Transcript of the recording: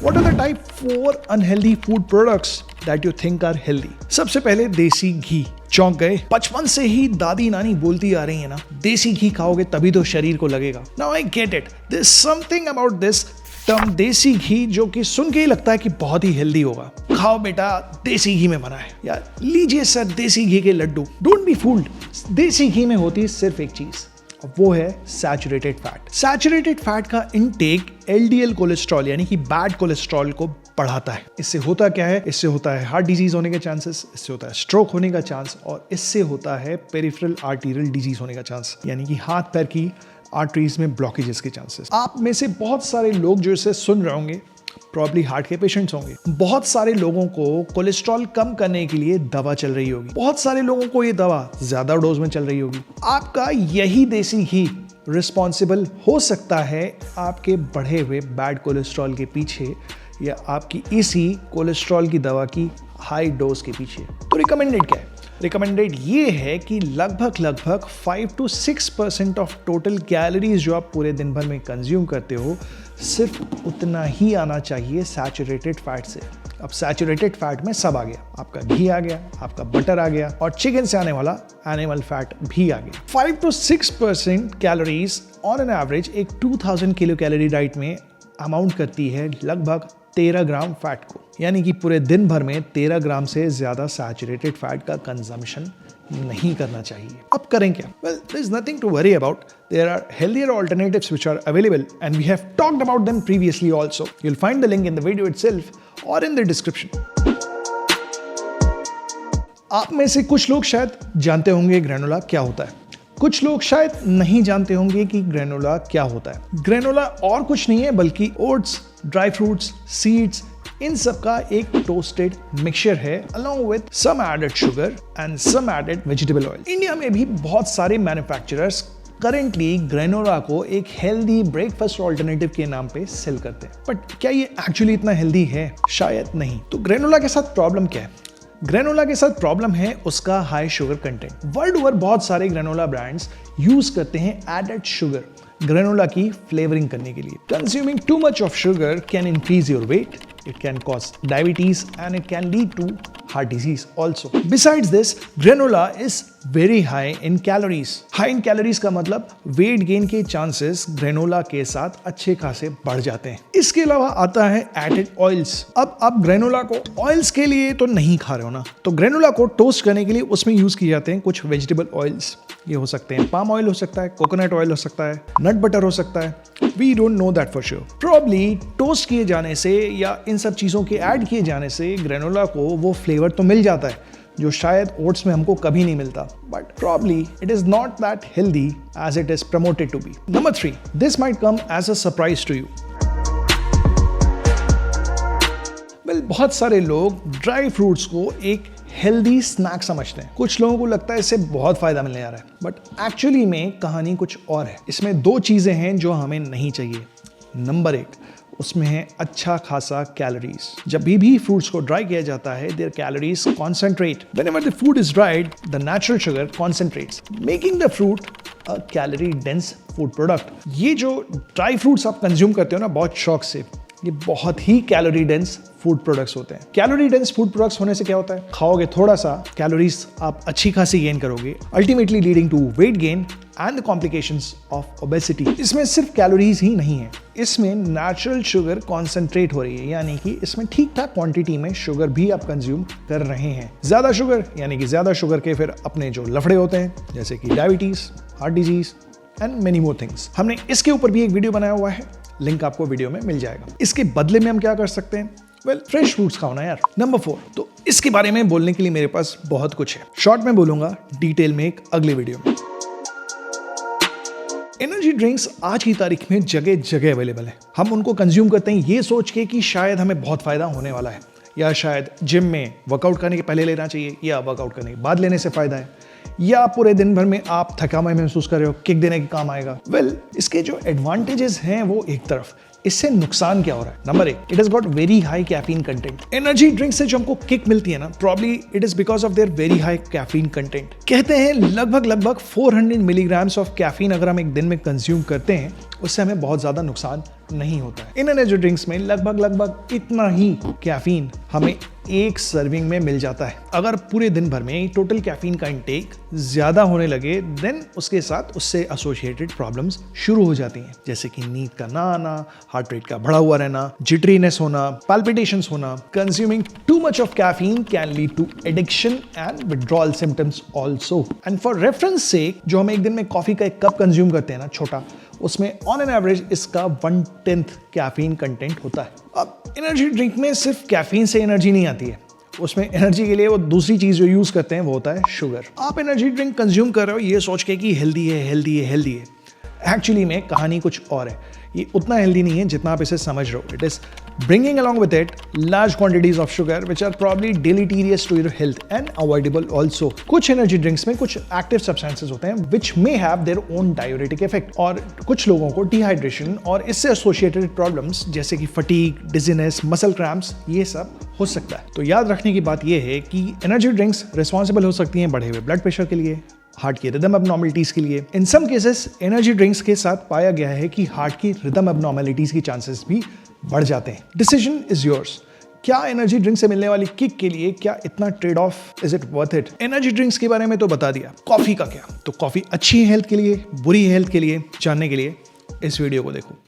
What are the type 4 unhealthy food products that you think are healthy? सबसे पहले देसी घी। चौंक गए? बचपन से ही दादी नानी बोलती आ रही है ना, देसी घी खाओगे तभी तो शरीर को लगेगा। Now I get it. There's something about this term देसी घी जो कि सुन के ही लगता है कि बहुत ही हेल्दी होगा। खाओ बेटा, देसी घी में बना है। या लीजिए सर देसी घी के लड्डू। डोंट बी फूल्ड, देसी घी में होती है सिर्फ एक चीज, वो है सैचुरेटेड फैट। सैचुरेटेड फैट का इनटेक एलडीएल कोलेस्ट्रॉल यानी कि बैड कोलेस्ट्रॉल को बढ़ाता है। इससे होता क्या है? इससे होता है हार्ट डिजीज होने के चांसेस, इससे होता है स्ट्रोक होने का चांस, और इससे होता है पेरिफेरल आर्टीरियल डिजीज होने का चांस, यानी कि हाथ पैर की आर्टरीज में ब्लॉकेजेस के चांसेस। आप में से बहुत सारे लोग जो इसे सुन रहे होंगे प्रॉब्ली हार्ट के पेशेंट्स होंगे। बहुत सारे लोगों को कोलेस्ट्रॉल कम करने के लिए दवा चल रही होगी। बहुत सारे लोगों को ये दवा ज्यादा डोज में चल रही होगी। आपका यही देसी घी रिस्पॉन्सिबल हो सकता है आपके बढ़े हुए बैड कोलेस्ट्रॉल के पीछे, या आपकी इसी कोलेस्ट्रॉल की दवा की हाई डोज के पीछे। तो रिकमेंडेड क्या है? रिकमेंडेड ये है कि लगभग 5 to 6% ऑफ टोटल कैलोरीज जो आप पूरे दिन भर में कंज्यूम करते हो, सिर्फ उतना ही आना चाहिए सैचुरेटेड फैट से। अब सैचुरेटेड फैट में सब आ गया, आपका घी आ गया, आपका बटर आ गया, और चिकन से आने वाला एनिमल फैट भी आ गया। 5 to 6% calories on an average एक 2000 किलो कैलोरी डाइट में अमाउंट करती है लगभग 13 ग्राम फैट को, यानी कि पूरे दिन भर में 13 ग्राम से ज्यादा सैचुरेटेड फैट का कंजम्पशन नहीं करना चाहिए। अब करें क्या? Well, there is nothing to worry about. There are healthier alternatives which are available and we have talked about them previously also. You'll find the link in the video itself or in the description. आप में से कुछ लोग शायद जानते होंगे granola क्या होता है, कुछ लोग शायद नहीं जानते होंगे कि ग्रेनोला क्या होता है। ग्रेनोला और कुछ नहीं है बल्कि ओट्स, ड्राई फ्रूट्स, सीड्स, इन सब का एक टोस्टेड मिक्सचर है along with some added sugar and some added vegetable oil। India में भी बहुत सारे मैन्युफैक्चरर्स करेंटली ग्रेनोला को एक हेल्दी ब्रेकफास्ट ऑल्टरनेटिव के नाम पे सेल करते हैं, बट क्या ये एक्चुअली इतना हेल्दी है? शायद नहीं। तो ग्रेनोला के साथ प्रॉब्लम क्या है? ग्रेनोला के साथ प्रॉब्लम है उसका high sugar content. World over बहुत सारे ग्रेनोला ब्रांड्स यूज करते हैं एडेड शुगर ग्रेनोला की फ्लेवरिंग करने के लिए। Consuming too much of sugar cane increase your weight, it can cause diabetes and it can lead to heart disease also. Besides this, granola is very high in calories. High in calories का मतलब weight gain के chances granola के साथ अच्छे खासे बढ़ जाते हैं। इसके अलावा आता है added oils। अब आप granola को oils के लिए तो नहीं खा रहे हो ना, तो granola को toast करने के लिए उसमें यूज किए जाते हैं कुछ vegetable oils। ये हो सकते हैं पाम ऑयल, हो सकता है कोकोनट ऑयल, हो सकता है नट बटर, हो सकता है We don't know that for sure. Probably toast किए जाने से या इन सब चीज़ों के ऐड किए जाने से ग्रेनोला को वो फ्लेवर तो मिल जाता है जो शायद ओट्स में हमको कभी नहीं मिलता, but probably it is not that healthy as it is promoted to be. Number 3, this might come as a surprise to you. Well, बहुत सारे लोग ड्राई फ्रूट्स को एक हेल्दी स्नैक समझते हैं। कुछ लोगों को लगता है इससे बहुत फायदा मिलने आ रहा है, बट एक्चुअली में कहानी कुछ और है। इसमें 2 चीजें हैं जो हमें नहीं चाहिए। नंबर 1, उसमें है अच्छा खासा कैलोरीज। जब भी फ्रूट्स को ड्राई किया जाता है, their calories concentrate. Whenever the food is dried, the natural sugar concentrates, making the fruit a calorie dense food product. ये जो ड्राई फ्रूट्स आप कंज्यूम करते हो ना बहुत शौक से, ये बहुत ही कैलोरी डेंस फूड प्रोडक्ट्स होते हैं। कैलोरी डेंस फूड प्रोडक्ट्स होने से क्या होता है? खाओगे थोड़ा सा, कैलोरीज आप अच्छी खासी गेन करोगे, ultimately leading to weight gain and the complications of obesity. इसमें सिर्फ कैलोरीज ही नहीं है, इसमें नेचुरल शुगर कॉन्सेंट्रेट हो रही है, यानी कि इसमें ठीक ठाक क्वांटिटी में शुगर भी आप कंज्यूम कर रहे हैं। ज्यादा शुगर यानी कि ज्यादा शुगर के फिर अपने जो लफड़े होते हैं, जैसे कि diabetes, heart disease and many more things. हमने इसके ऊपर भी एक वीडियो बनाया हुआ है, लिंक आपको वीडियो में मिल जाएगा। इसके बदले में हम क्या कर सकते हैं? फ्रेश फ्रूट्स खाओ ना यार। नंबर 4, तो इसके बारे में बोलने के लिए मेरे पास बहुत कुछ है, शॉर्ट में बोलूंगा, डिटेल में एक अगले वीडियो में। एनर्जी ड्रिंक्स आज की तारीख में जगह जगह अवेलेबल है। हम उनको कंज्यूम करते हैं ये सोच के कि शायद हमें बहुत फायदा होने वाला है, या शायद जिम में वर्कआउट करने के पहले लेना चाहिए, या वर्कआउट करने के बाद लेने से फायदा है, या पूरे दिन भर में आप थका हुआ महसूस कर रहे हो, किक देने के काम आएगा। इसके जो एडवांटेजेस हैं वो एक तरफ, इससे नुकसान क्या हो रहा है? Number 1, it has got very high caffeine content. Energy drink से जो हमको किक मिलती है ना, probably it is because of their very high caffeine content. कहते हैं लगभग 400 मिलीग्राम्स ऑफ कैफीन अगर हम एक दिन में कंज्यूम करते हैं, उससे हमें बहुत ज्यादा नुकसान नहीं होता है। इन एनर्जी ड्रिंक्स में लगभग इतना ही कैफीन हमें एक सर्विंग में मिल जाता है। अगर पूरे दिन भर में टोटल कैफीन का इंटेक ज्यादा होने लगे, देन उसके साथ उससे एसोसिएटेड प्रॉब्लम्स शुरू हो जाती हैं, जैसे कि नींद का ना आना, हार्ट रेट का बढ़ा हुआ रहना, जिटरीनेस होना, पैल्पिटेशंस होना। Consuming too much of caffeine can lead to addiction and withdrawal symptoms also. And for reference से, जो हम एक दिन में कॉफी का एक कप कंज्यूम करते हैं ना, छोटा, उसमें ऑन एन एवरेज इसका 1/10 कैफीन कंटेंट होता है। अब एनर्जी ड्रिंक में सिर्फ कैफीन से एनर्जी नहीं आती है, उसमें एनर्जी के लिए वो दूसरी चीज जो यूज करते हैं वो होता है शुगर। आप एनर्जी ड्रिंक कंज्यूम कर रहे हो ये सोच के कि हेल्दी है, एक्चुअली में कहानी कुछ और है। ये उतना हेल्दी नहीं है जितना आप इसे समझ रहे हो। It is bringing along with it large quantities of sugar which are probably deleterious to your health and avoidable also। कुछ एनर्जी ड्रिंक्स में कुछ एक्टिव सब्सटेंसेस होते हैं which may have their own diuretic effect, और कुछ लोगों को dehydration और इससे एसोसिएटेड प्रॉब्लम्स जैसे कि फटीग, डिजीनेस, मसल क्रैम्प्स, ये सब हो सकता है। तो याद रखने की बात यह है कि एनर्जी ड्रिंक्स रिस्पॉन्सिबल हो सकती हैं बढ़े हुए ब्लड प्रेशर के लिए, हार्ट की रिदम एबनॉर्मलिटीज के लिए। इन सम केसेस एनर्जी ड्रिंक्स के साथ पाया गया है कि हार्ट की रिदम एबनॉर्मलिटीज की चांसेस भी बढ़ जाते हैं। Decision is yours. क्या एनर्जी ड्रिंक से मिलने वाली किक के लिए क्या इतना trade off, is it worth it? Energy drinks के बारे में तो बता दिया, कॉफी का क्या? तो कॉफी अच्छी है हेल्थ के लिए, बुरी है हेल्थ के लिए? जानने के लिए इस वीडियो को देखो।